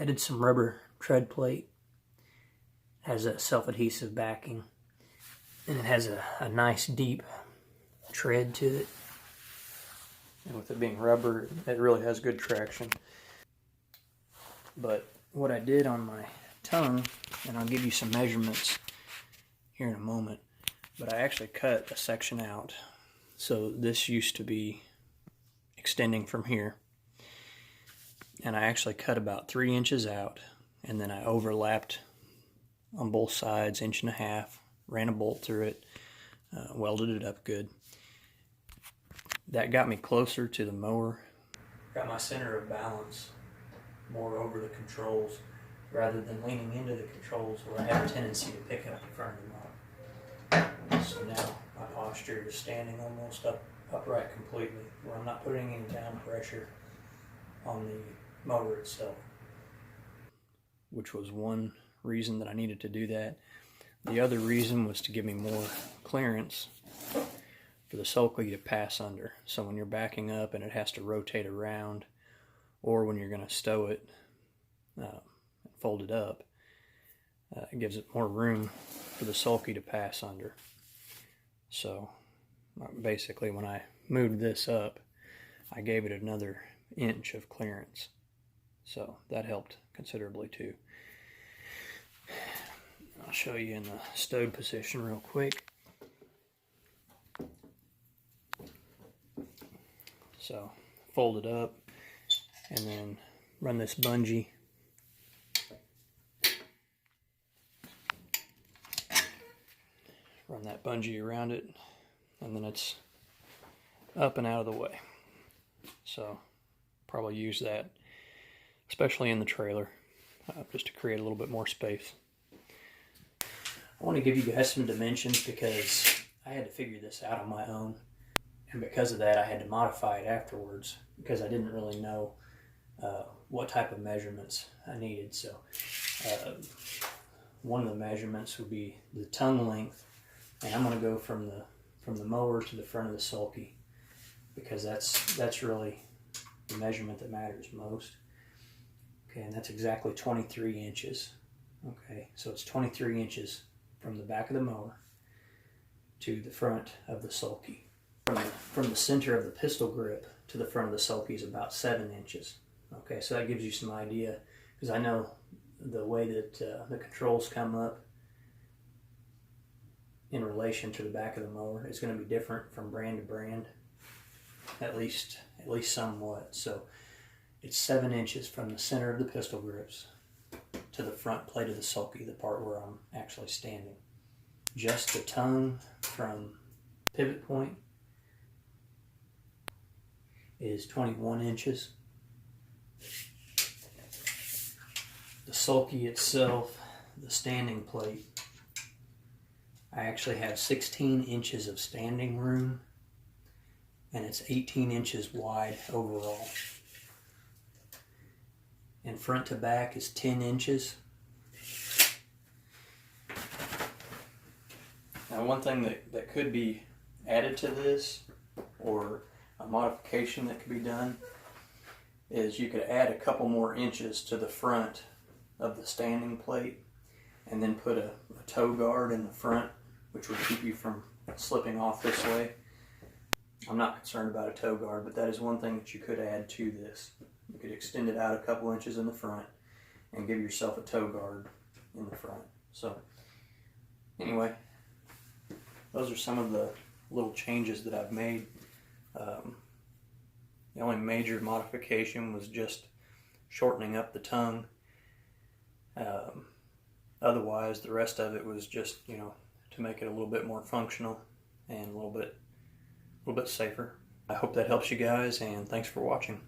added some rubber tread plate. It has a self-adhesive backing, and it has a nice deep tread to it. And with it being rubber, it really has good traction. But what I did on my tongue, and I'll give you some measurements here in a moment, but I actually cut a section out. So this used to be extending from here, and I actually cut about 3 inches out, and then I overlapped on both sides, 1.5 inches, ran a bolt through it, welded it up good. That got me closer to the mower. Got my center of balance more over the controls rather than leaning into the controls where I have a tendency to pick up the front of the mower. So now my posture is standing almost upright completely, where I'm not putting any down pressure on the mower itself, which was one reason that I needed to do that. The other reason was to give me more clearance for the Sulky to pass under. So when you're backing up and it has to rotate around, or when you're going to stow it, fold it up, it gives it more room for the Sulky to pass under. So basically when I moved this up, I gave it another inch of clearance. So that helped considerably too. I'll show you in the stowed position real quick. So fold it up and then run this bungee around it, and then it's up and out of the way. So probably use that, especially in the trailer, just to create a little bit more space. I want to give you guys some dimensions because I had to figure this out on my own, and because of that I had to modify it afterwards because I didn't really know what type of measurements I needed. So one of the measurements would be the tongue length, and I'm going to go from the mower to the front of the Sulky because that's really the measurement that matters most. Okay, and that's exactly 23 inches. Okay, so it's 23 inches from the back of the mower to the front of the Sulky. From the center of the pistol grip to the front of the Sulky is about 7 inches. Okay, so that gives you some idea, because I know the way that the controls come up in relation to the back of the mower is going to be different from brand to brand, at least somewhat. So it's 7 inches from the center of the pistol grips to the front plate of the Sulky, the part where I'm actually standing. Just the tongue from pivot point is 21 inches. The Sulky itself, the standing plate, I actually have 16 inches of standing room, and it's 18 inches wide overall. And front to back is 10 inches. Now one thing that could be added to this, or a modification that could be done, is you could add a couple more inches to the front of the standing plate and then put a toe guard in the front, which would keep you from slipping off this way. I'm not concerned about a toe guard, but that is one thing that you could add to this. You could extend it out a couple inches in the front and give yourself a toe guard in the front. So anyway, those are some of the little changes that I've made. The only major modification was just shortening up the tongue. Otherwise, the rest of it was just, to make it a little bit more functional and a little bit safer. I hope that helps you guys, and thanks for watching.